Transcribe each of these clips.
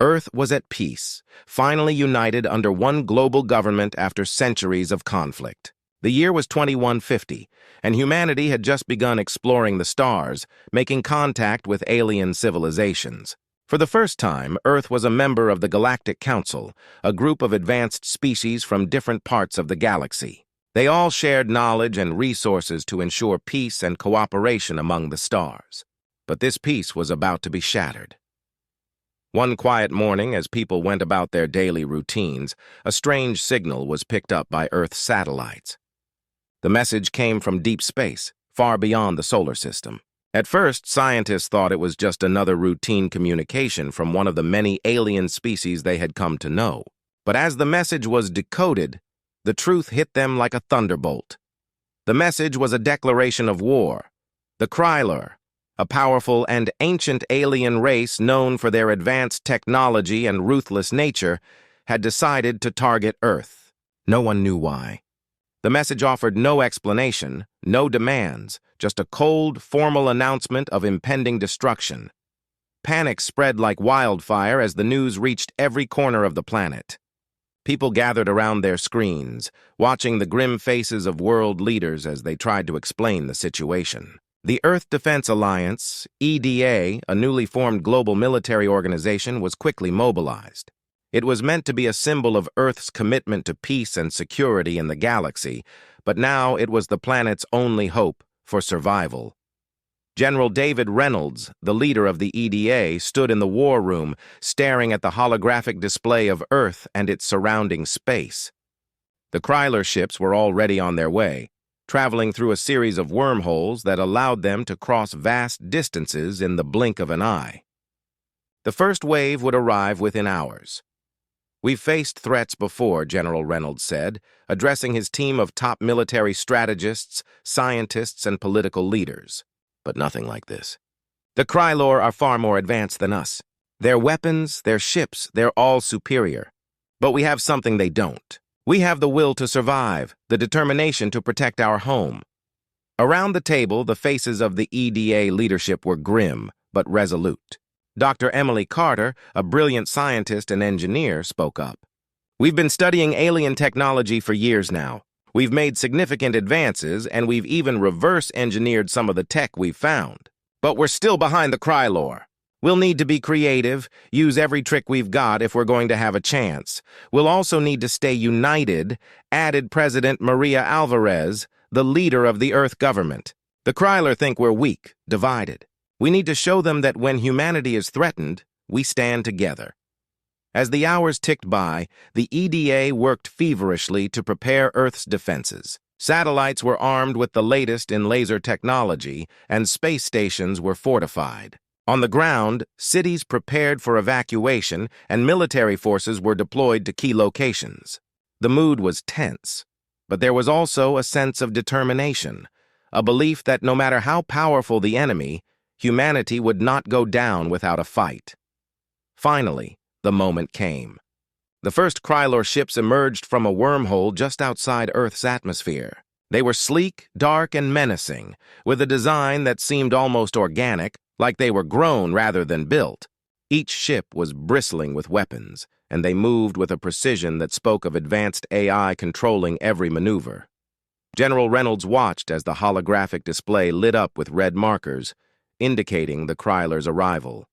Earth was at peace, finally united under one global government after centuries of conflict. The year was 2150, and humanity had just begun exploring the stars, making contact with alien civilizations. For the first time, Earth was a member of the Galactic Council, a group of advanced species from different parts of the galaxy. They all shared knowledge and resources to ensure peace and cooperation among the stars. But this peace was about to be shattered. One quiet morning, as people went about their daily routines, a strange signal was picked up by Earth's satellites. The message came from deep space, far beyond the solar system. At first, scientists thought it was just another routine communication from one of the many alien species they had come to know. But as the message was decoded, the truth hit them like a thunderbolt. The message was a declaration of war. The Krylor, a powerful and ancient alien race known for their advanced technology and ruthless nature, had decided to target Earth. No one knew why. The message offered no explanation, no demands, just a cold, formal announcement of impending destruction. Panic spread like wildfire as the news reached every corner of the planet. People gathered around their screens, watching the grim faces of world leaders as they tried to explain the situation. The Earth Defense Alliance, EDA, a newly formed global military organization, was quickly mobilized. It was meant to be a symbol of Earth's commitment to peace and security in the galaxy, but now it was the planet's only hope for survival. General David Reynolds, the leader of the EDA, stood in the war room, staring at the holographic display of Earth and its surrounding space. The Krylor ships were already on their way, traveling through a series of wormholes that allowed them to cross vast distances in the blink of an eye. The first wave would arrive within hours. "We've faced threats before," General Reynolds said, addressing his team of top military strategists, scientists, and political leaders. But nothing like this. The Krylor are far more advanced than us. Their weapons, their ships, they're all superior. But we have something they don't. We have the will to survive, the determination to protect our home. Around the table, the faces of the EDA leadership were grim, but resolute. Dr. Emily Carter, a brilliant scientist and engineer, spoke up. "We've been studying alien technology for years now. We've made significant advances, and we've even reverse-engineered some of the tech we've found. But we're still behind the Krylor. We'll need to be creative, use every trick we've got if we're going to have a chance. We'll also need to stay united," added President Maria Alvarez, the leader of the Earth government. "The Krylor think we're weak, divided. We need to show them that when humanity is threatened, we stand together." As the hours ticked by, the EDA worked feverishly to prepare Earth's defenses. Satellites were armed with the latest in laser technology, and space stations were fortified. On the ground, cities prepared for evacuation, and military forces were deployed to key locations. The mood was tense, but there was also a sense of determination, a belief that no matter how powerful the enemy, humanity would not go down without a fight. Finally, the moment came. The first Krylor ships emerged from a wormhole just outside Earth's atmosphere. They were sleek, dark, and menacing, with a design that seemed almost organic, like they were grown rather than built. Each ship was bristling with weapons, and they moved with a precision that spoke of advanced AI controlling every maneuver. General Reynolds watched as the holographic display lit up with red markers, indicating the Krylor's arrival.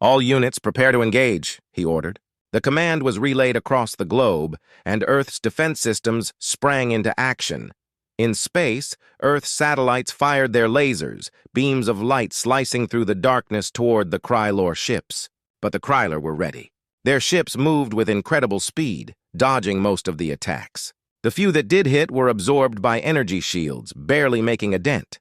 "All units prepare to engage," he ordered. The command was relayed across the globe, and Earth's defense systems sprang into action. In space, Earth's satellites fired their lasers, beams of light slicing through the darkness toward the Krylor ships. But the Krylor were ready. Their ships moved with incredible speed, dodging most of the attacks. The few that did hit were absorbed by energy shields, barely making a dent.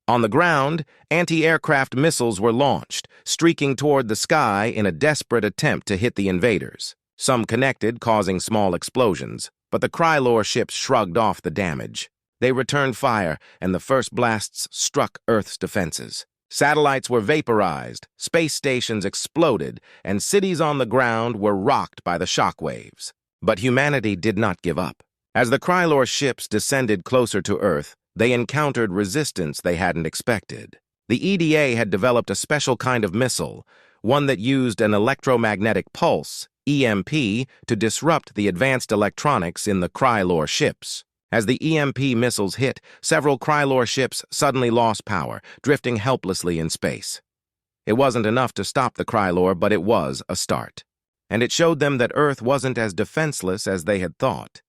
On the ground, anti-aircraft missiles were launched, streaking toward the sky in a desperate attempt to hit the invaders. Some connected, causing small explosions, but the Krylor ships shrugged off the damage. They returned fire, and the first blasts struck Earth's defenses. Satellites were vaporized, space stations exploded, and cities on the ground were rocked by the shockwaves. But humanity did not give up. As the Krylor ships descended closer to Earth, they encountered resistance they hadn't expected. The EDA had developed a special kind of missile, one that used an electromagnetic pulse, EMP, to disrupt the advanced electronics in the Krylor ships. As the EMP missiles hit, several Krylor ships suddenly lost power, drifting helplessly in space. It wasn't enough to stop the Krylor, but it was a start. And it showed them that Earth wasn't as defenseless as they had thought.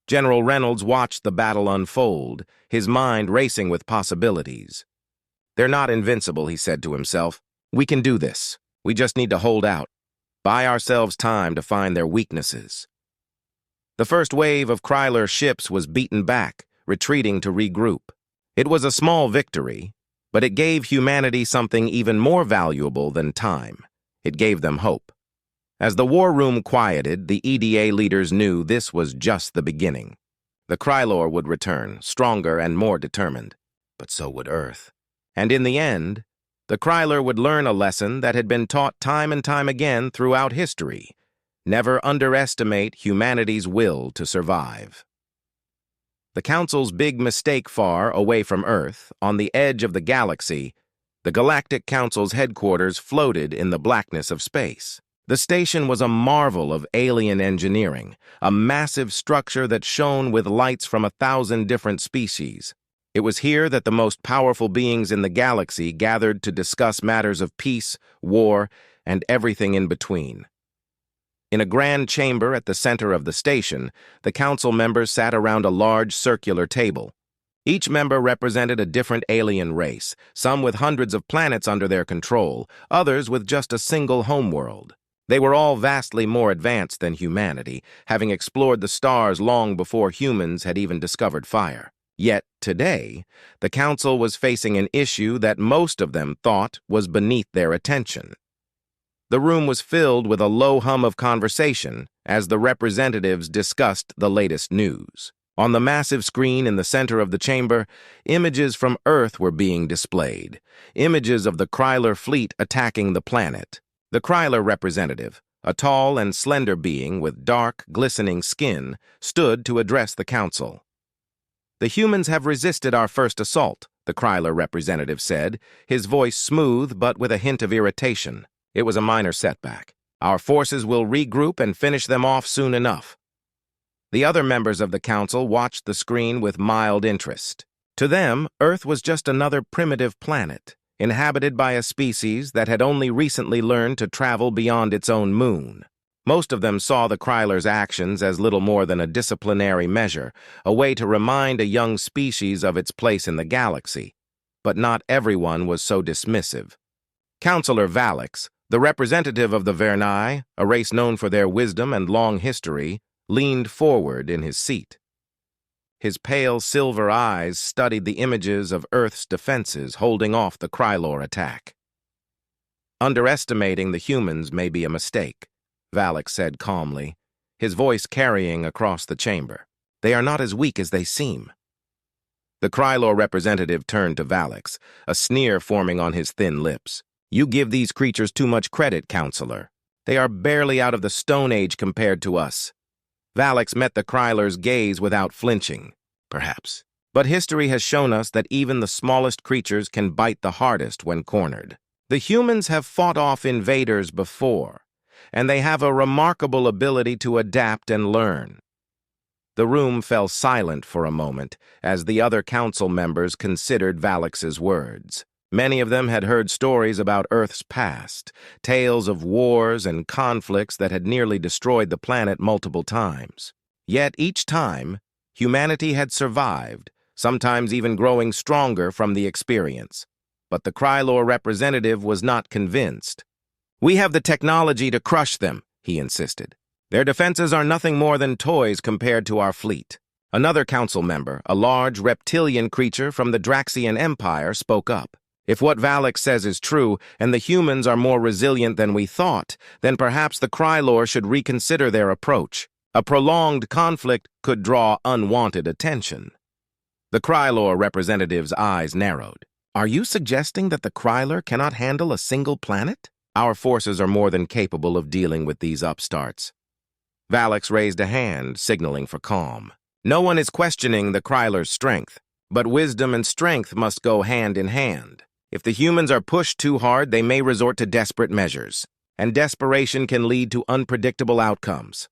General Reynolds watched the battle unfold, his mind racing with possibilities. "They're not invincible," he said to himself. "We can do this. We just need to hold out. Buy ourselves time to find their weaknesses." The first wave of Krylor ships was beaten back, retreating to regroup. It was a small victory, but it gave humanity something even more valuable than time. It gave them hope. As the war room quieted, the EDA leaders knew this was just the beginning. The Krylor would return, stronger and more determined. But so would Earth. And in the end, the Krylor would learn a lesson that had been taught time and time again throughout history. Never underestimate humanity's will to survive. The Council's big mistake far away from Earth, on the edge of the galaxy, the Galactic Council's headquarters floated in the blackness of space. The station was a marvel of alien engineering, a massive structure that shone with lights from 1,000 different species. It was here that the most powerful beings in the galaxy gathered to discuss matters of peace, war, and everything in between. In a grand chamber at the center of the station, the council members sat around a large circular table. Each member represented a different alien race, some with hundreds of planets under their control, others with just a single homeworld. They were all vastly more advanced than humanity, having explored the stars long before humans had even discovered fire. Yet, today, the Council was facing an issue that most of them thought was beneath their attention. The room was filled with a low hum of conversation as the representatives discussed the latest news. On the massive screen in the center of the chamber, images from Earth were being displayed, images of the Krylor fleet attacking the planet. The Krylor representative, a tall and slender being with dark, glistening skin, stood to address the council. "The humans have resisted our first assault," the Krylor representative said, his voice smooth but with a hint of irritation. "It was a minor setback. Our forces will regroup and finish them off soon enough." The other members of the council watched the screen with mild interest. To them, Earth was just another primitive planet, inhabited by a species that had only recently learned to travel beyond its own moon. Most of them saw the Krylor's actions as little more than a disciplinary measure, a way to remind a young species of its place in the galaxy. But not everyone was so dismissive. Councillor Valix, the representative of the Vernae, a race known for their wisdom and long history, leaned forward in his seat. His pale silver eyes studied the images of Earth's defenses holding off the Krylor attack. "Underestimating the humans may be a mistake," Valix said calmly, his voice carrying across the chamber. "They are not as weak as they seem." The Krylor representative turned to Valix, a sneer forming on his thin lips. "You give these creatures too much credit, Counselor. They are barely out of the Stone Age compared to us." Valix met the Krylor's gaze without flinching. "Perhaps. But history has shown us that even the smallest creatures can bite the hardest when cornered. The humans have fought off invaders before, and they have a remarkable ability to adapt and learn." The room fell silent for a moment as the other council members considered Valix's words. Many of them had heard stories about Earth's past, tales of wars and conflicts that had nearly destroyed the planet multiple times. Yet each time, humanity had survived, sometimes even growing stronger from the experience. But the Krylor representative was not convinced. "We have the technology to crush them," he insisted. "Their defenses are nothing more than toys compared to our fleet." Another council member, a large reptilian creature from the Draxian Empire, spoke up. "If what Valix says is true, and the humans are more resilient than we thought, then perhaps the Krylor should reconsider their approach. A prolonged conflict could draw unwanted attention." The Krylor representative's eyes narrowed. "Are you suggesting that the Krylor cannot handle a single planet? Our forces are more than capable of dealing with these upstarts." Valix raised a hand, signaling for calm. "No one is questioning the Krylor's strength, but wisdom and strength must go hand in hand. If the humans are pushed too hard, they may resort to desperate measures, and desperation can lead to unpredictable outcomes.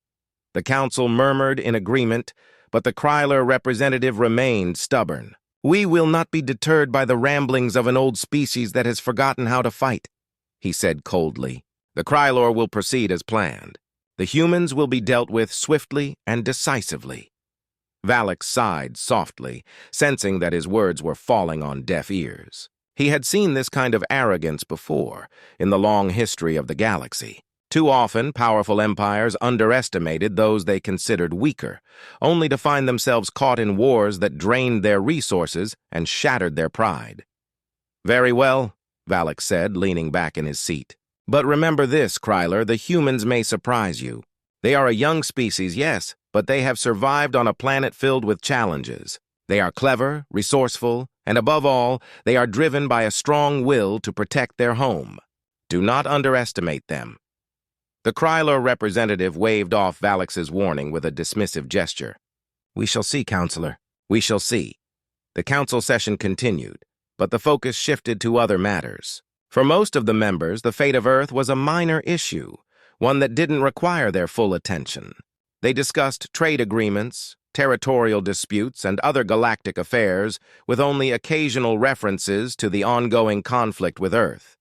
The council murmured in agreement, but the Kryler representative remained stubborn. "We will not be deterred by the ramblings of an old species that has forgotten how to fight," he said coldly. "The Krylor will proceed as planned. The humans will be dealt with swiftly and decisively." Valak sighed softly, sensing that his words were falling on deaf ears. He had seen this kind of arrogance before, in the long history of the galaxy. Too often, powerful empires underestimated those they considered weaker, only to find themselves caught in wars that drained their resources and shattered their pride. "Very well," Valak said, leaning back in his seat. "But remember this, Kryler, the humans may surprise you. They are a young species, yes, but they have survived on a planet filled with challenges. They are clever, resourceful, and above all, they are driven by a strong will to protect their home. Do not underestimate them." The Kryler representative waved off Valak's warning with a dismissive gesture. "We shall see, Counselor. We shall see." The council session continued, but the focus shifted to other matters. For most of the members, the fate of Earth was a minor issue, one that didn't require their full attention. They discussed trade agreements, territorial disputes, and other galactic affairs, with only occasional references to the ongoing conflict with Earth.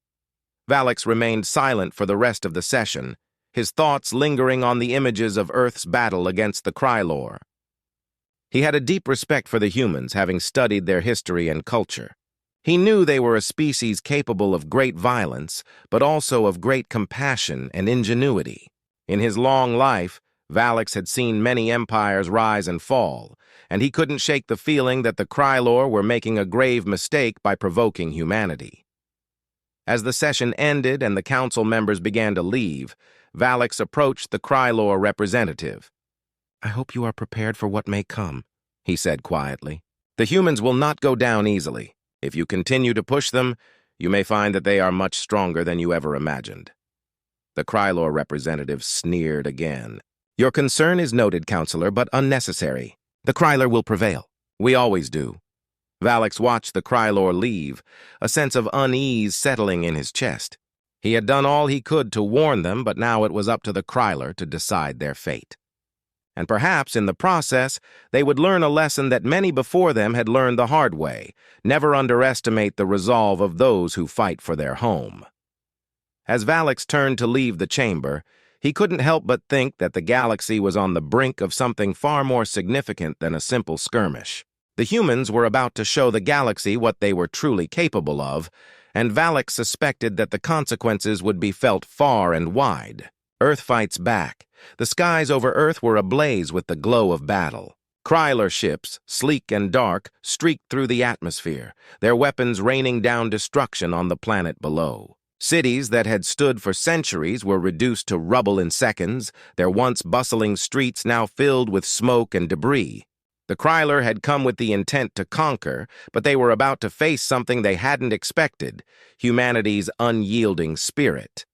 Valak remained silent for the rest of the session, his thoughts lingering on the images of Earth's battle against the Krylor. He had a deep respect for the humans, having studied their history and culture. He knew they were a species capable of great violence, but also of great compassion and ingenuity. In his long life, Valak had seen many empires rise and fall, and he couldn't shake the feeling that the Krylor were making a grave mistake by provoking humanity. As the session ended and the council members began to leave, Valak approached the Krylor representative. "I hope you are prepared for what may come," he said quietly. "The humans will not go down easily. If you continue to push them, you may find that they are much stronger than you ever imagined." The Krylor representative sneered again. "Your concern is noted, Counselor, but unnecessary. The Krylor will prevail. We always do." Valak watched the Krylor leave, a sense of unease settling in his chest. He had done all he could to warn them, but now it was up to the Krylor to decide their fate. And perhaps, in the process, they would learn a lesson that many before them had learned the hard way: never underestimate the resolve of those who fight for their home. As Valak turned to leave the chamber, he couldn't help but think that the galaxy was on the brink of something far more significant than a simple skirmish. The humans were about to show the galaxy what they were truly capable of, and Valak suspected that the consequences would be felt far and wide. Earth fights back. The skies over Earth were ablaze with the glow of battle. Krylor ships, sleek and dark, streaked through the atmosphere, their weapons raining down destruction on the planet below. Cities that had stood for centuries were reduced to rubble in seconds, their once bustling streets now filled with smoke and debris. The Krylor had come with the intent to conquer, but they were about to face something they hadn't expected: humanity's unyielding spirit.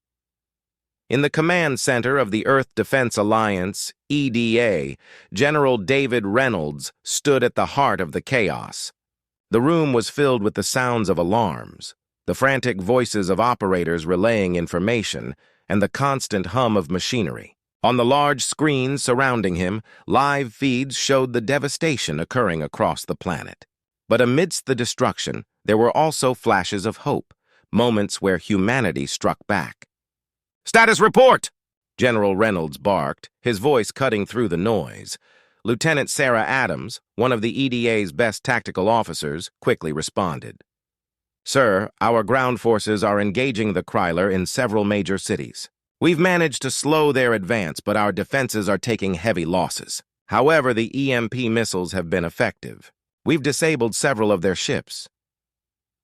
In the command center of the Earth Defense Alliance, EDA, General David Reynolds stood at the heart of the chaos. The room was filled with the sounds of alarms, the frantic voices of operators relaying information, and the constant hum of machinery. On the large screens surrounding him, live feeds showed the devastation occurring across the planet. But amidst the destruction, there were also flashes of hope, moments where humanity struck back. "Status report!" General Reynolds barked, his voice cutting through the noise. Lieutenant Sarah Adams, one of the EDA's best tactical officers, quickly responded. "Sir, our ground forces are engaging the Krylor in several major cities. We've managed to slow their advance, but our defenses are taking heavy losses. However, the EMP missiles have been effective. We've disabled several of their ships."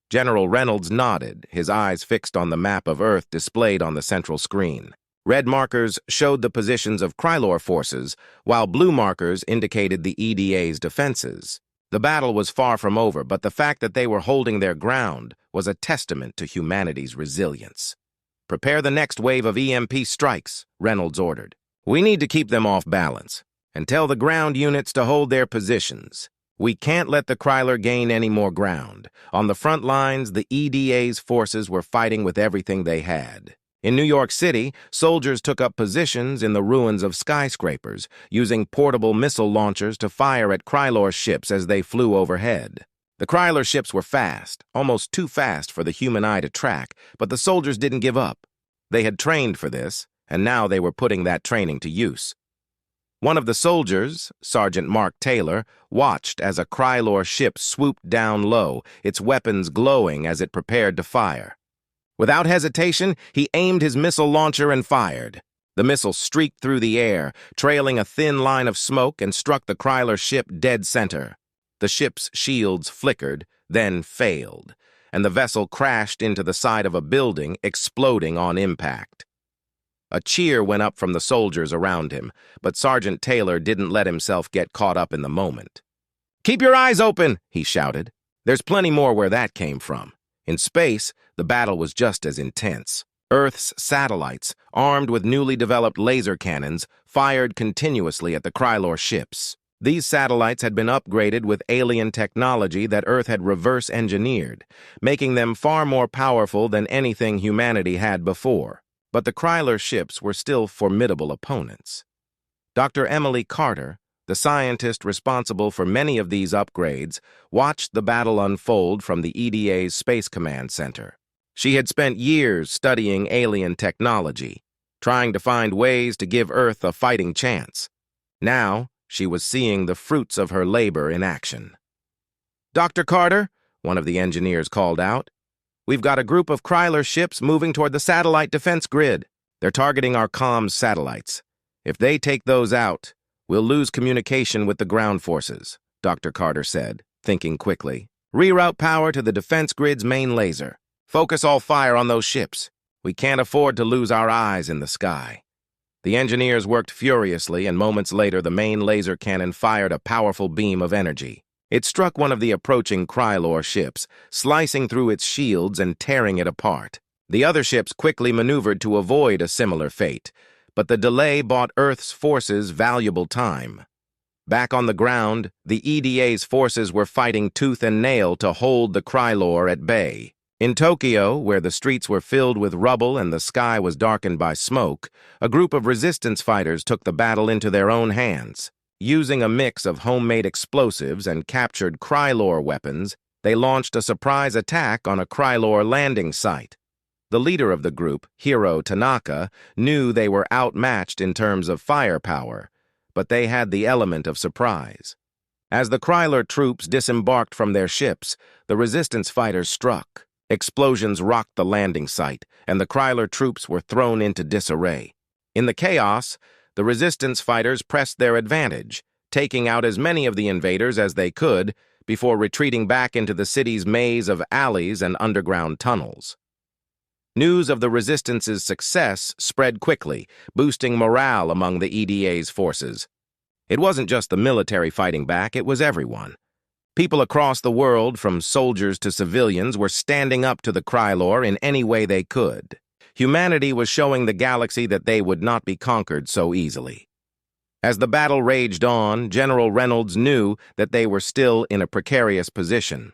General Reynolds nodded, his eyes fixed on the map of Earth displayed on the central screen. Red markers showed the positions of Krylor forces, while blue markers indicated the EDA's defenses. The battle was far from over, but the fact that they were holding their ground was a testament to humanity's resilience. "Prepare the next wave of EMP strikes," Reynolds ordered. "We need to keep them off balance, and tell the ground units to hold their positions. We can't let the Kryler gain any more ground. On the front lines, the EDA's forces were fighting with everything they had. In New York City, soldiers took up positions in the ruins of skyscrapers, using portable missile launchers to fire at Krylor ships as they flew overhead. The Kryler ships were fast, almost too fast for the human eye to track, but the soldiers didn't give up. They had trained for this, and now they were putting that training to use. One of the soldiers, Sergeant Mark Taylor, watched as a Krylor ship swooped down low, its weapons glowing as it prepared to fire. Without hesitation, he aimed his missile launcher and fired. The missile streaked through the air, trailing a thin line of smoke, and struck the Kryler ship dead center. The ship's shields flickered, then failed, and the vessel crashed into the side of a building, exploding on impact. A cheer went up from the soldiers around him, but Sergeant Taylor didn't let himself get caught up in the moment. "Keep your eyes open," he shouted. "There's plenty more where that came from." In space, the battle was just as intense. Earth's satellites, armed with newly developed laser cannons, fired continuously at the Krylor ships. These satellites had been upgraded with alien technology that Earth had reverse-engineered, making them far more powerful than anything humanity had before. But the Krylor ships were still formidable opponents. Dr. Emily Carter, the scientist responsible for many of these upgrades, watched the battle unfold from the EDA's Space Command Center. She had spent years studying alien technology, trying to find ways to give Earth a fighting chance. Now, she was seeing the fruits of her labor in action. "Dr. Carter," one of the engineers called out, "we've got a group of Krylor ships moving toward the satellite defense grid. They're targeting our comms satellites. If they take those out, we'll lose communication with the ground forces," Dr. Carter said, thinking quickly. "Reroute power to the defense grid's main laser. Focus all fire on those ships. We can't afford to lose our eyes in the sky." The engineers worked furiously, and moments later the main laser cannon fired a powerful beam of energy. It struck one of the approaching Krylor ships, slicing through its shields and tearing it apart. The other ships quickly maneuvered to avoid a similar fate, but the delay bought Earth's forces valuable time. Back on the ground, the EDA's forces were fighting tooth and nail to hold the Krylor at bay. In Tokyo, where the streets were filled with rubble and the sky was darkened by smoke, a group of resistance fighters took the battle into their own hands. Using a mix of homemade explosives and captured Krylor weapons, they launched a surprise attack on a Krylor landing site. The leader of the group, Hiro Tanaka, knew they were outmatched in terms of firepower, but they had the element of surprise. As the Krylor troops disembarked from their ships, the resistance fighters struck. Explosions rocked the landing site, and the Krylor troops were thrown into disarray. In the chaos, the resistance fighters pressed their advantage, taking out as many of the invaders as they could before retreating back into the city's maze of alleys and underground tunnels. News of the resistance's success spread quickly, boosting morale among the EDA's forces. It wasn't just the military fighting back, it was everyone. People across the world, from soldiers to civilians, were standing up to the Krylor in any way they could. Humanity was showing the galaxy that they would not be conquered so easily. As the battle raged on, General Reynolds knew that they were still in a precarious position.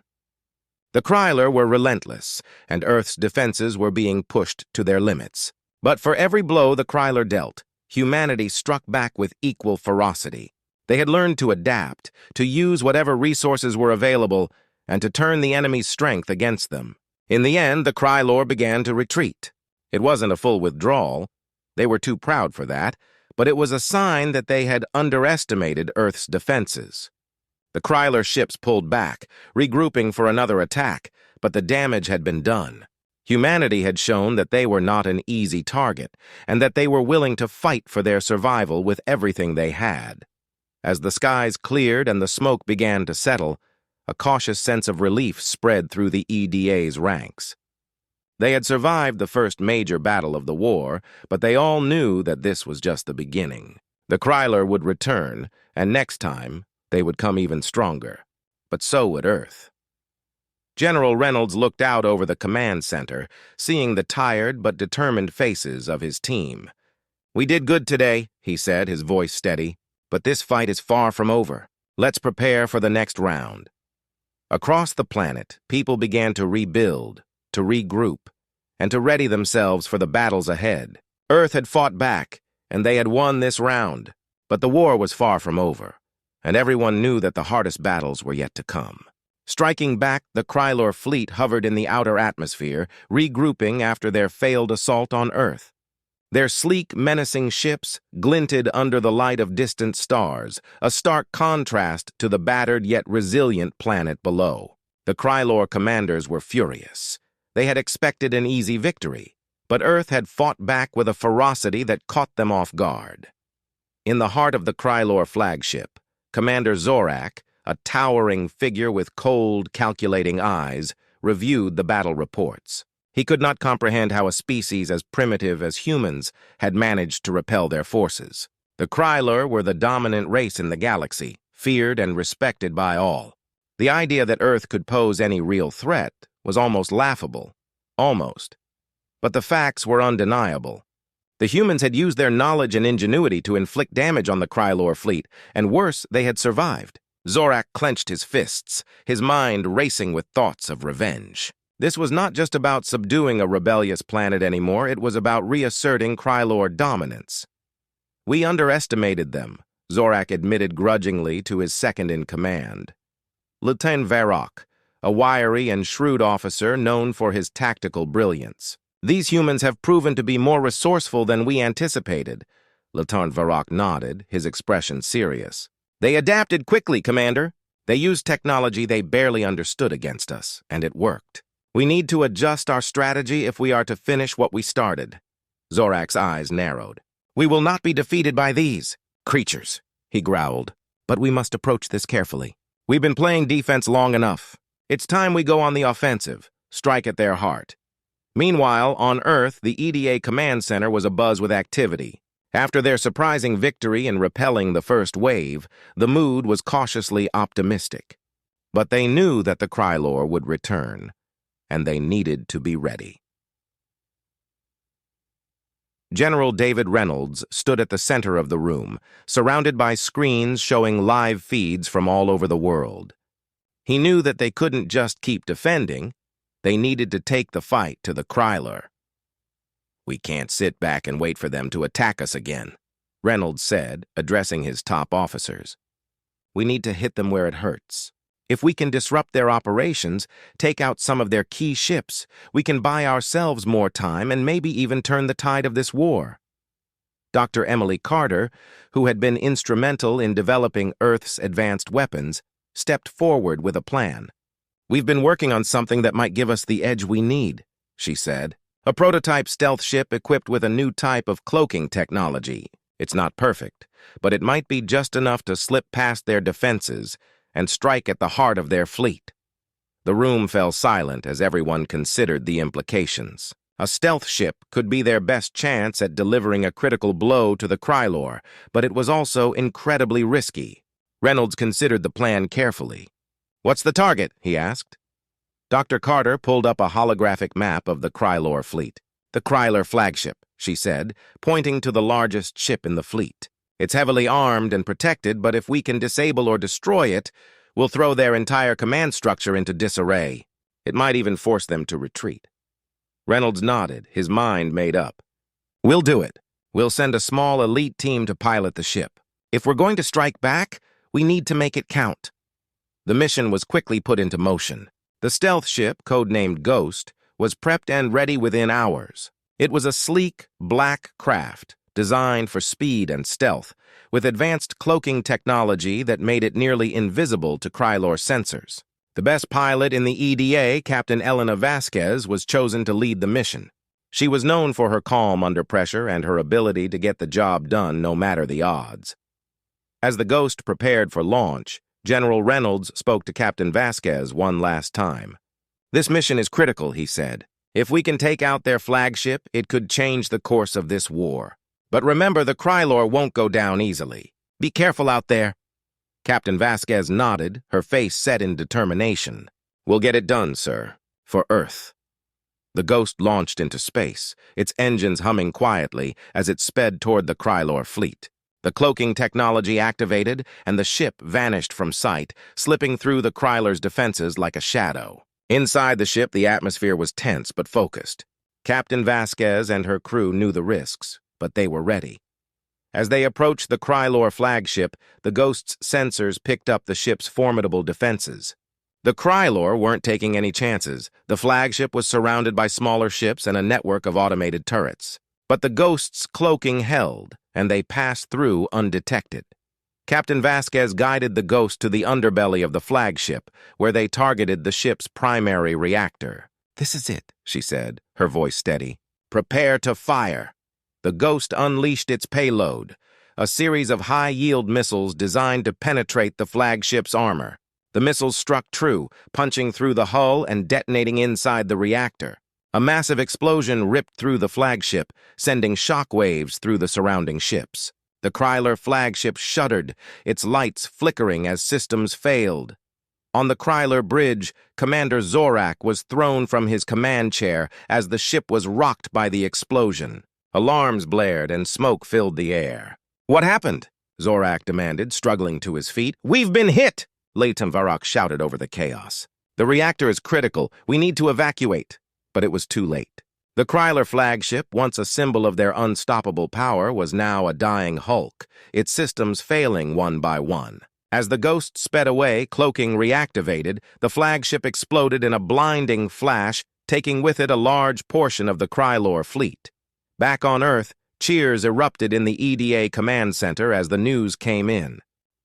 The Krylor were relentless, and Earth's defenses were being pushed to their limits. But for every blow the Krylor dealt, humanity struck back with equal ferocity. They had learned to adapt, to use whatever resources were available, and to turn the enemy's strength against them. In the end, the Krylor began to retreat. It wasn't a full withdrawal. They were too proud for that, but it was a sign that they had underestimated Earth's defenses. The Krylor ships pulled back, regrouping for another attack, but the damage had been done. Humanity had shown that they were not an easy target, and that they were willing to fight for their survival with everything they had. As the skies cleared and the smoke began to settle, a cautious sense of relief spread through the EDA's ranks. They had survived the first major battle of the war, but they all knew that this was just the beginning. The Krylor would return, and next time, they would come even stronger. But so would Earth. General Reynolds looked out over the command center, seeing the tired but determined faces of his team. "We did good today," he said, his voice steady. "But this fight is far from over. Let's prepare for the next round. Across the planet, people began to rebuild, to regroup, and to ready themselves for the battles ahead. Earth had fought back, and they had won this round. But the war was far from over, and everyone knew that the hardest battles were yet to come. Striking back, the Krylor fleet hovered in the outer atmosphere, regrouping after their failed assault on Earth. Their sleek, menacing ships glinted under the light of distant stars, a stark contrast to the battered yet resilient planet below. The Krylor commanders were furious. They had expected an easy victory, but Earth had fought back with a ferocity that caught them off guard. In the heart of the Krylor flagship, Commander Zorak, a towering figure with cold, calculating eyes, reviewed the battle reports. He could not comprehend how a species as primitive as humans had managed to repel their forces. The Krylor were the dominant race in the galaxy, feared and respected by all. The idea that Earth could pose any real threat was almost laughable. Almost. But the facts were undeniable. The humans had used their knowledge and ingenuity to inflict damage on the Krylor fleet, and worse, they had survived. Zorak clenched his fists, his mind racing with thoughts of revenge. This was not just about subduing a rebellious planet anymore, it was about reasserting Krylor dominance. We underestimated them, Zorak admitted grudgingly to his second-in-command. Lieutenant Varrock, a wiry and shrewd officer known for his tactical brilliance. These humans have proven to be more resourceful than we anticipated. Lieutenant Varrock nodded, his expression serious. They adapted quickly, Commander. They used technology they barely understood against us, and it worked. We need to adjust our strategy if we are to finish what we started. Zorak's eyes narrowed. We will not be defeated by these creatures, he growled. But we must approach this carefully. We've been playing defense long enough. It's time we go on the offensive, strike at their heart. Meanwhile, on Earth, the EDA Command Center was abuzz with activity. After their surprising victory in repelling the first wave, the mood was cautiously optimistic. But they knew that the Krylor would return, and they needed to be ready. General David Reynolds stood at the center of the room, surrounded by screens showing live feeds from all over the world. He knew that they couldn't just keep defending. They needed to take the fight to the Krylor. We can't sit back and wait for them to attack us again, Reynolds said, addressing his top officers. We need to hit them where it hurts. If we can disrupt their operations, take out some of their key ships, we can buy ourselves more time and maybe even turn the tide of this war. Dr. Emily Carter, who had been instrumental in developing Earth's advanced weapons, stepped forward with a plan. We've been working on something that might give us the edge we need, she said. A prototype stealth ship equipped with a new type of cloaking technology. It's not perfect, but it might be just enough to slip past their defenses and strike at the heart of their fleet. The room fell silent as everyone considered the implications. A stealth ship could be their best chance at delivering a critical blow to the Krylor, but it was also incredibly risky. Reynolds considered the plan carefully. What's the target? He asked. Dr. Carter pulled up a holographic map of the Krylor fleet. The Krylor flagship, she said, pointing to the largest ship in the fleet. It's heavily armed and protected, but if we can disable or destroy it, we'll throw their entire command structure into disarray. It might even force them to retreat. Reynolds nodded, his mind made up. We'll do it. We'll send a small elite team to pilot the ship. If we're going to strike back, we need to make it count. The mission was quickly put into motion. The stealth ship, codenamed Ghost, was prepped and ready within hours. It was a sleek, black craft, designed for speed and stealth, with advanced cloaking technology that made it nearly invisible to Krylor sensors. The best pilot in the EDA, Captain Elena Vasquez, was chosen to lead the mission. She was known for her calm under pressure and her ability to get the job done no matter the odds. As the Ghost prepared for launch, General Reynolds spoke to Captain Vasquez one last time. This mission is critical, he said. If we can take out their flagship, it could change the course of this war. But remember, the Krylor won't go down easily. Be careful out there. Captain Vasquez nodded, her face set in determination. We'll get it done, sir. For Earth. The Ghost launched into space, its engines humming quietly as it sped toward the Krylor fleet. The cloaking technology activated, and the ship vanished from sight, slipping through the Kryler's defenses like a shadow. Inside the ship, the atmosphere was tense but focused. Captain Vasquez and her crew knew the risks, but they were ready. As they approached the Krylor flagship, the Ghost's sensors picked up the ship's formidable defenses. The Krylor weren't taking any chances. The flagship was surrounded by smaller ships and a network of automated turrets. But the Ghost's cloaking held, and they passed through undetected. Captain Vasquez guided the Ghost to the underbelly of the flagship, where they targeted the ship's primary reactor. "This is it," she said, her voice steady. "Prepare to fire." The Ghost unleashed its payload, a series of high-yield missiles designed to penetrate the flagship's armor. The missiles struck true, punching through the hull and detonating inside the reactor. A massive explosion ripped through the flagship, sending shockwaves through the surrounding ships. The Kryler flagship shuddered, its lights flickering as systems failed. On the Kryler bridge, Commander Zorak was thrown from his command chair as the ship was rocked by the explosion. Alarms blared and smoke filled the air. "What happened?" Zorak demanded, struggling to his feet. "We've been hit!" Leighton Varrock shouted over the chaos. "The reactor is critical. We need to evacuate." But it was too late. The Kryler flagship, once a symbol of their unstoppable power, was now a dying hulk, its systems failing one by one. As the Ghost sped away, cloaking reactivated, the flagship exploded in a blinding flash, taking with it a large portion of the Krylor fleet. Back on Earth, cheers erupted in the EDA command center as the news came in.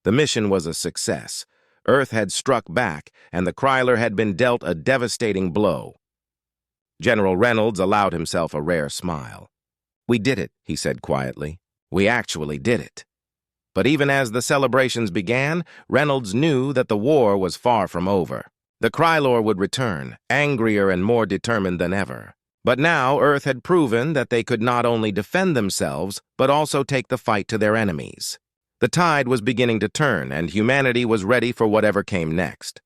The mission was a success. Earth had struck back, and the Kryler had been dealt a devastating blow. General Reynolds allowed himself a rare smile. "We did it," he said quietly. "We actually did it." But even as the celebrations began, Reynolds knew that the war was far from over. The Krylor would return, angrier and more determined than ever. But now Earth had proven that they could not only defend themselves, but also take the fight to their enemies. The tide was beginning to turn, and humanity was ready for whatever came next.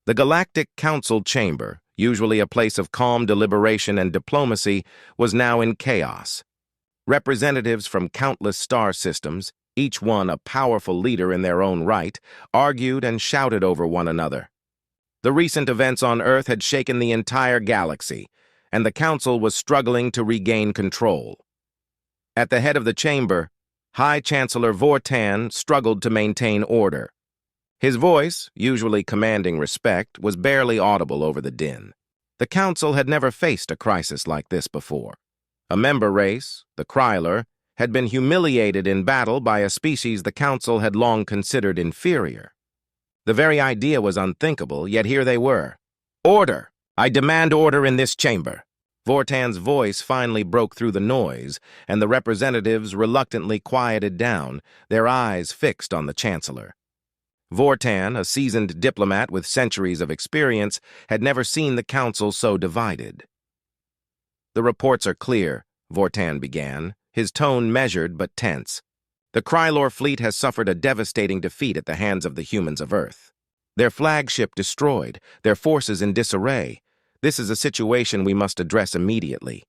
The Galactic Council chamber, usually a place of calm deliberation and diplomacy, was now in chaos. Representatives from countless star systems, each one a powerful leader in their own right, argued and shouted over one another. The recent events on Earth had shaken the entire galaxy, and the Council was struggling to regain control. At the head of the chamber, High Chancellor Vortan struggled to maintain order. His voice, usually commanding respect, was barely audible over the din. The Council had never faced a crisis like this before. A member race, the Kryler, had been humiliated in battle by a species the Council had long considered inferior. The very idea was unthinkable, yet here they were. "Order! I demand order in this chamber." Vortan's voice finally broke through the noise, and the representatives reluctantly quieted down, their eyes fixed on the Chancellor. Vortan, a seasoned diplomat with centuries of experience, had never seen the Council so divided. "The reports are clear," Vortan began, his tone measured but tense. "The Krylor fleet has suffered a devastating defeat at the hands of the humans of Earth. Their flagship destroyed, their forces in disarray. This is a situation we must address immediately."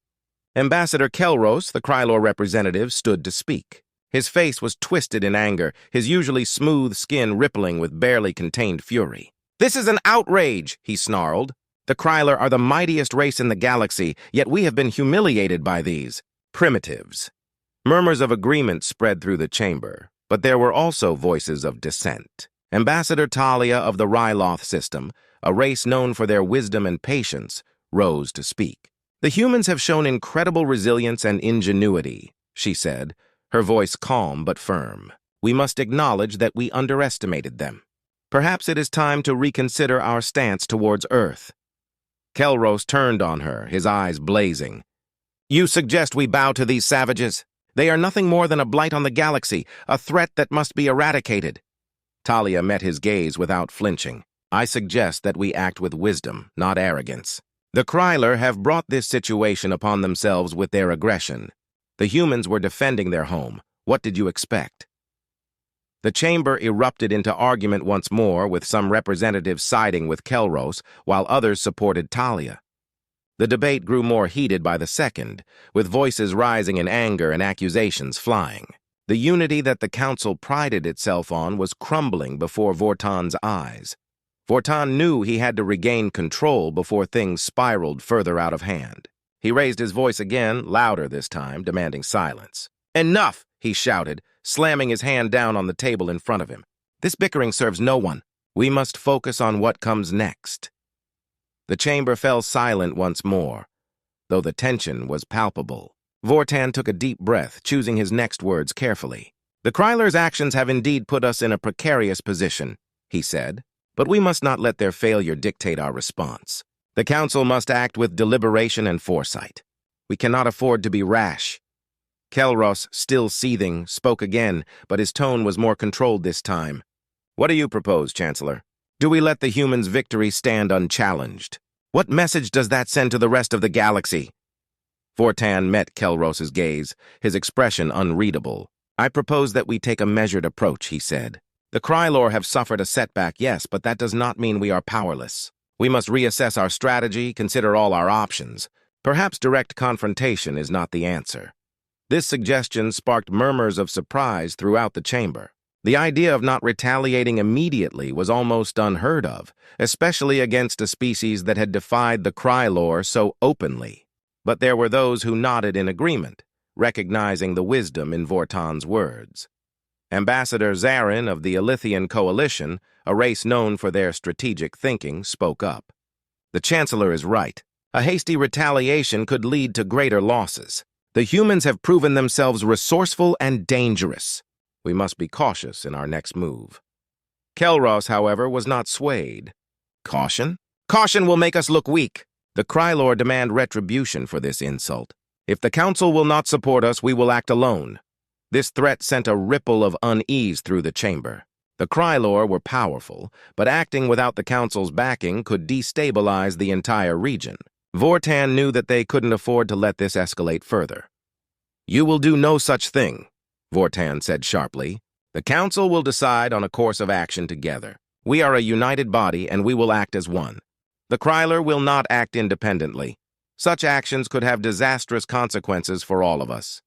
Ambassador Kelros, the Krylor representative, stood to speak. His face was twisted in anger, his usually smooth skin rippling with barely contained fury. "This is an outrage," he snarled. "The Kryler are the mightiest race in the galaxy, yet we have been humiliated by these primitives." Murmurs of agreement spread through the chamber, but there were also voices of dissent. Ambassador Talia of the Ryloth system, a race known for their wisdom and patience, rose to speak. "The humans have shown incredible resilience and ingenuity," she said, her voice calm but firm. "We must acknowledge that we underestimated them. Perhaps it is time to reconsider our stance towards Earth." Kelros turned on her, his eyes blazing. "You suggest we bow to these savages? They are nothing more than a blight on the galaxy, a threat that must be eradicated." Talia met his gaze without flinching. "I suggest that we act with wisdom, not arrogance. The Kryler have brought this situation upon themselves with their aggression. The humans were defending their home. What did you expect?" The chamber erupted into argument once more, with some representatives siding with Kelros, while others supported Talia. The debate grew more heated by the second, with voices rising in anger and accusations flying. The unity that the Council prided itself on was crumbling before Vortan's eyes. Vortan knew he had to regain control before things spiraled further out of hand. He raised his voice again, louder this time, demanding silence. "Enough!" he shouted, slamming his hand down on the table in front of him. "This bickering serves no one. We must focus on what comes next." The chamber fell silent once more, though the tension was palpable. Vortan took a deep breath, choosing his next words carefully. "The Krylers' actions have indeed put us in a precarious position," he said, "but we must not let their failure dictate our response. The Council must act with deliberation and foresight. We cannot afford to be rash." Kelros, still seething, spoke again, but his tone was more controlled this time. "What do you propose, Chancellor? Do we let the humans' victory stand unchallenged? What message does that send to the rest of the galaxy?" Vortan met Kelros's gaze, his expression unreadable. "I propose that we take a measured approach," he said. "The Krylor have suffered a setback, yes, but that does not mean we are powerless. We must reassess our strategy, consider all our options. Perhaps direct confrontation is not the answer." This suggestion sparked murmurs of surprise throughout the chamber. The idea of not retaliating immediately was almost unheard of, especially against a species that had defied the Krylor so openly. But there were those who nodded in agreement, recognizing the wisdom in Vortan's words. Ambassador Zarin of the Elythian Coalition, a race known for their strategic thinking, spoke up. "The Chancellor is right. A hasty retaliation could lead to greater losses. The humans have proven themselves resourceful and dangerous. We must be cautious in our next move." Kelros, however, was not swayed. "Caution? Caution will make us look weak. The Krylor demand retribution for this insult. If the Council will not support us, we will act alone." This threat sent a ripple of unease through the chamber. The Krylor were powerful, but acting without the Council's backing could destabilize the entire region. Vortan knew that they couldn't afford to let this escalate further. "You will do no such thing," Vortan said sharply. "The Council will decide on a course of action together. We are a united body, and we will act as one. The Krylor will not act independently. Such actions could have disastrous consequences for all of us."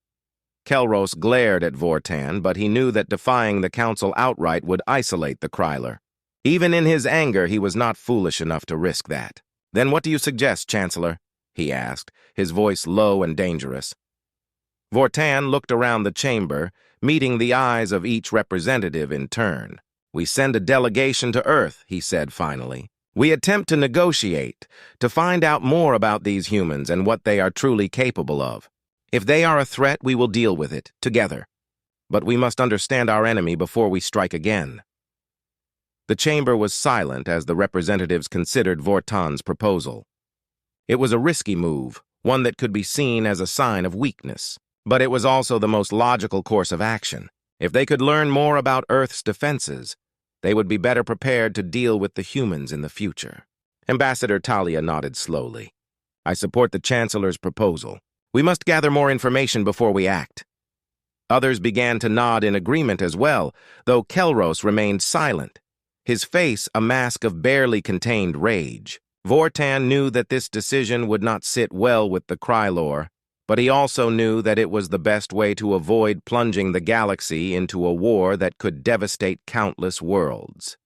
Kelros glared at Vortan, but he knew that defying the Council outright would isolate the Krylor. Even in his anger, he was not foolish enough to risk that. "Then what do you suggest, Chancellor?" he asked, his voice low and dangerous. Vortan looked around the chamber, meeting the eyes of each representative in turn. "We send a delegation to Earth," he said finally. "We attempt to negotiate, to find out more about these humans and what they are truly capable of. If they are a threat, we will deal with it, together. But we must understand our enemy before we strike again." The chamber was silent as the representatives considered Vortan's proposal. It was a risky move, one that could be seen as a sign of weakness. But it was also the most logical course of action. If they could learn more about Earth's defenses, they would be better prepared to deal with the humans in the future. Ambassador Talia nodded slowly. "I support the Chancellor's proposal. We must gather more information before we act." Others began to nod in agreement as well, though Kelros remained silent, his face a mask of barely contained rage. Vortan knew that this decision would not sit well with the Krylor, but he also knew that it was the best way to avoid plunging the galaxy into a war that could devastate countless worlds.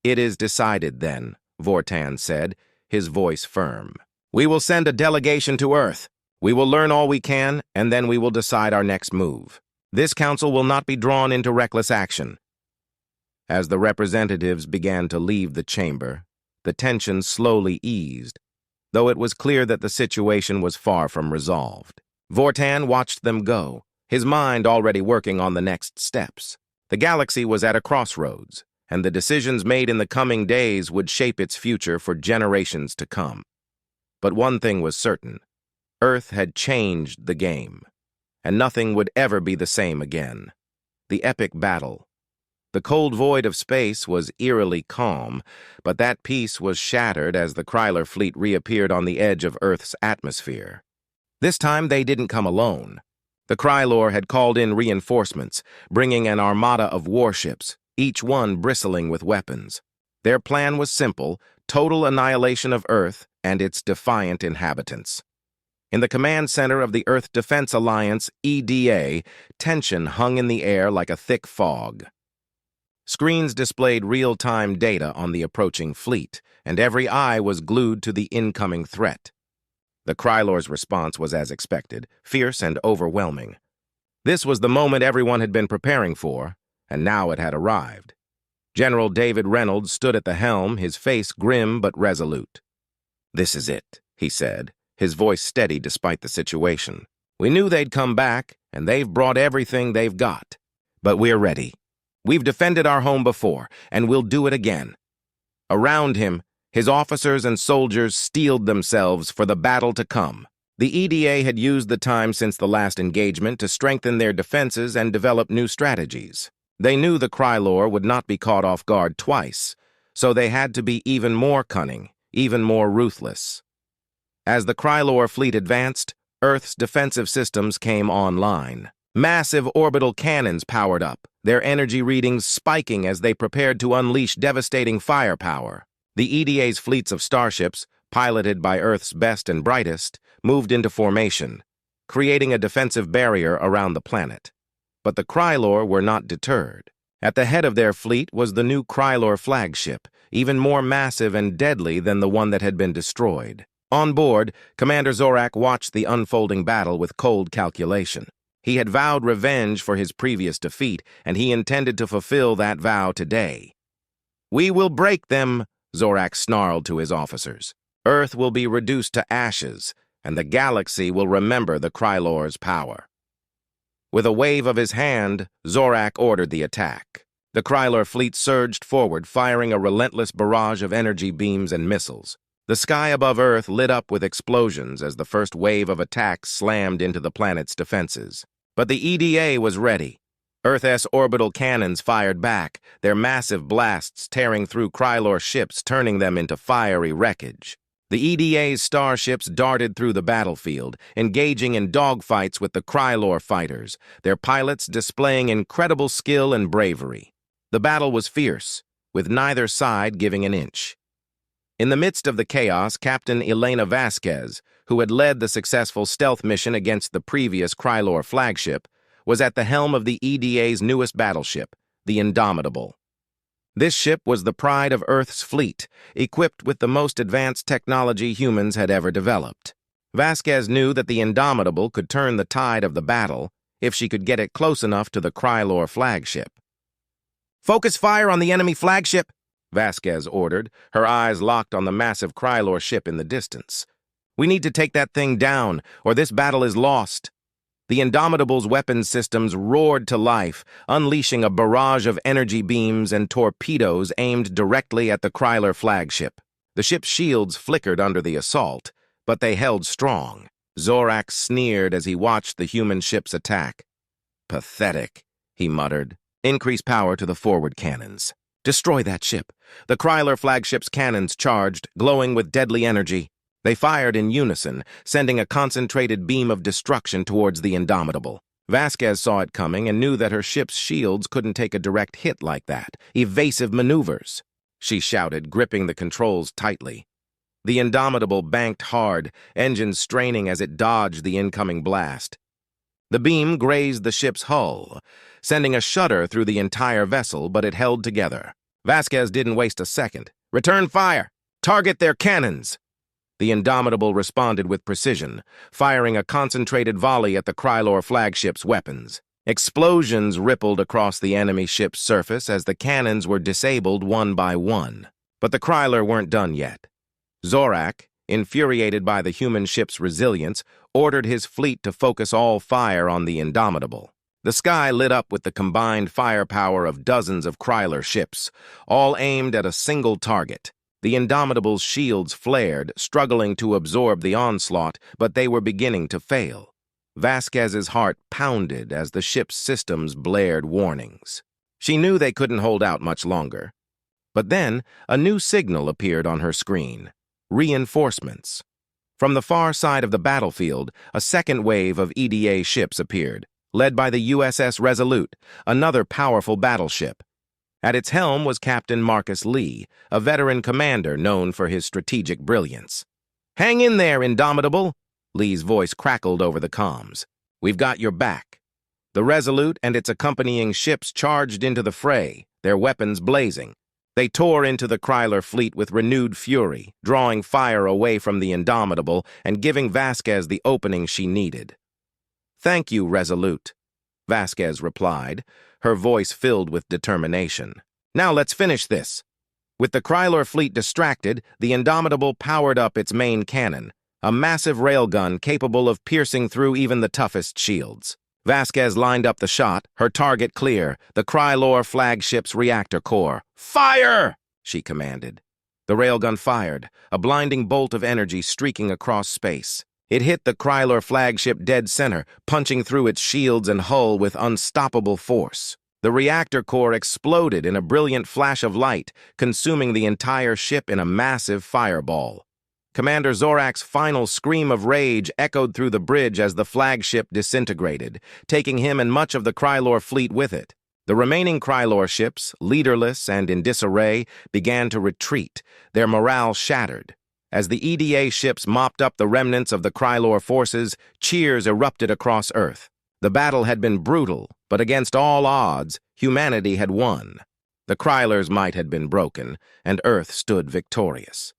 "It is decided, then," Vortan said, his voice firm. "We will send a delegation to Earth. We will learn all we can, and then we will decide our next move. This council will not be drawn into reckless action." As the representatives began to leave the chamber, the tension slowly eased, though it was clear that the situation was far from resolved. Vortan watched them go, his mind already working on the next steps. The galaxy was at a crossroads, and the decisions made in the coming days would shape its future for generations to come. But one thing was certain: Earth had changed the game, and nothing would ever be the same again. The epic battle. The cold void of space was eerily calm, but that peace was shattered as the Krylor fleet reappeared on the edge of Earth's atmosphere. This time they didn't come alone. The Krylor had called in reinforcements, bringing an armada of warships, each one bristling with weapons. Their plan was simple: total annihilation of Earth and its defiant inhabitants. In the command center of the Earth Defense Alliance, EDA, tension hung in the air like a thick fog. Screens displayed real-time data on the approaching fleet, and every eye was glued to the incoming threat. The Krylor's response was as expected, fierce and overwhelming. This was the moment everyone had been preparing for, and now it had arrived. General David Reynolds stood at the helm, his face grim but resolute. "This is it," he said, his voice steady despite the situation. "We knew they'd come back, and they've brought everything they've got. But we're ready. We've defended our home before, and we'll do it again." Around him, his officers and soldiers steeled themselves for the battle to come. The EDA had used the time since the last engagement to strengthen their defenses and develop new strategies. They knew the Krylor would not be caught off guard twice, so they had to be even more cunning, even more ruthless. As the Krylor fleet advanced, Earth's defensive systems came online. Massive orbital cannons powered up, their energy readings spiking as they prepared to unleash devastating firepower. The EDA's fleets of starships, piloted by Earth's best and brightest, moved into formation, creating a defensive barrier around the planet. But the Krylor were not deterred. At the head of their fleet was the new Krylor flagship, even more massive and deadly than the one that had been destroyed. On board, Commander Zorak watched the unfolding battle with cold calculation. He had vowed revenge for his previous defeat, and he intended to fulfill that vow today. "We will break them," Zorak snarled to his officers. "Earth will be reduced to ashes, and the galaxy will remember the Krylor's power." With a wave of his hand, Zorak ordered the attack. The Krylor fleet surged forward, firing a relentless barrage of energy beams and missiles. The sky above Earth lit up with explosions as the first wave of attacks slammed into the planet's defenses. But the EDA was ready. Earth's orbital cannons fired back, their massive blasts tearing through Krylor ships, turning them into fiery wreckage. The EDA's starships darted through the battlefield, engaging in dogfights with the Krylor fighters, their pilots displaying incredible skill and bravery. The battle was fierce, with neither side giving an inch. In the midst of the chaos, Captain Elena Vasquez, who had led the successful stealth mission against the previous Krylor flagship, was at the helm of the EDA's newest battleship, the Indomitable. This ship was the pride of Earth's fleet, equipped with the most advanced technology humans had ever developed. Vasquez knew that the Indomitable could turn the tide of the battle if she could get it close enough to the Krylor flagship. "Focus fire on the enemy flagship," Vasquez ordered, her eyes locked on the massive Krylor ship in the distance. "We need to take that thing down, or this battle is lost." The Indomitable's weapons systems roared to life, unleashing a barrage of energy beams and torpedoes aimed directly at the Krylor flagship. The ship's shields flickered under the assault, but they held strong. Zorak sneered as he watched the human ship's attack. "Pathetic," he muttered. "Increase power to the forward cannons. Destroy that ship." The Krylor flagship's cannons charged, glowing with deadly energy. They fired in unison, sending a concentrated beam of destruction towards the Indomitable. Vasquez saw it coming and knew that her ship's shields couldn't take a direct hit like that. Evasive maneuvers, she shouted, gripping the controls tightly. The Indomitable banked hard, engines straining as it dodged the incoming blast. The beam grazed the ship's hull, sending a shudder through the entire vessel, but it held together. Vasquez didn't waste a second. "Return fire! Target their cannons!" The Indomitable responded with precision, firing a concentrated volley at the Krylor flagship's weapons. Explosions rippled across the enemy ship's surface as the cannons were disabled one by one. But the Krylor weren't done yet. Zorak, infuriated by the human ship's resilience, ordered his fleet to focus all fire on the Indomitable. The sky lit up with the combined firepower of dozens of Krylor ships, all aimed at a single target. The Indomitable's shields flared, struggling to absorb the onslaught, but they were beginning to fail. Vasquez's heart pounded as the ship's systems blared warnings. She knew they couldn't hold out much longer. But then, a new signal appeared on her screen. Reinforcements. From the far side of the battlefield, a second wave of EDA ships appeared, led by the USS Resolute, another powerful battleship. At its helm was Captain Marcus Lee, a veteran commander known for his strategic brilliance. "Hang in there, Indomitable!" Lee's voice crackled over the comms. "We've got your back." The Resolute and its accompanying ships charged into the fray, their weapons blazing. They tore into the Kryler fleet with renewed fury, drawing fire away from the Indomitable and giving Vasquez the opening she needed. "Thank you, Resolute," Vasquez replied, her voice filled with determination. "Now let's finish this." With the Kryler fleet distracted, the Indomitable powered up its main cannon, a massive railgun capable of piercing through even the toughest shields. Vasquez lined up the shot, her target clear, the Krylor flagship's reactor core. "Fire!" she commanded. The railgun fired, a blinding bolt of energy streaking across space. It hit the Krylor flagship dead center, punching through its shields and hull with unstoppable force. The reactor core exploded in a brilliant flash of light, consuming the entire ship in a massive fireball. Commander Zorak's final scream of rage echoed through the bridge as the flagship disintegrated, taking him and much of the Krylor fleet with it. The remaining Krylor ships, leaderless and in disarray, began to retreat, their morale shattered. As the EDA ships mopped up the remnants of the Krylor forces, cheers erupted across Earth. The battle had been brutal, but against all odds, humanity had won. The Krylor's might had been broken, and Earth stood victorious.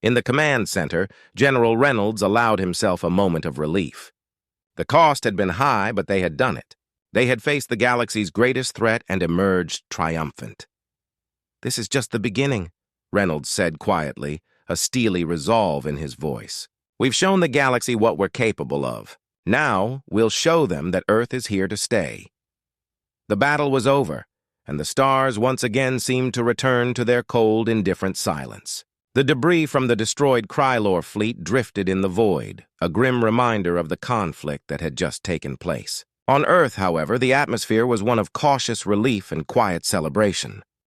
In the command center, General Reynolds allowed himself a moment of relief. The cost had been high, but they had done it. They had faced the galaxy's greatest threat and emerged triumphant. "This is just the beginning," Reynolds said quietly, a steely resolve in his voice. "We've shown the galaxy what we're capable of. Now, we'll show them that Earth is here to stay." The battle was over, and the stars once again seemed to return to their cold, indifferent silence. The debris from the destroyed Krylor fleet drifted in the void, a grim reminder of the conflict that had just taken place. On Earth, however, the atmosphere was one of cautious relief and quiet celebration.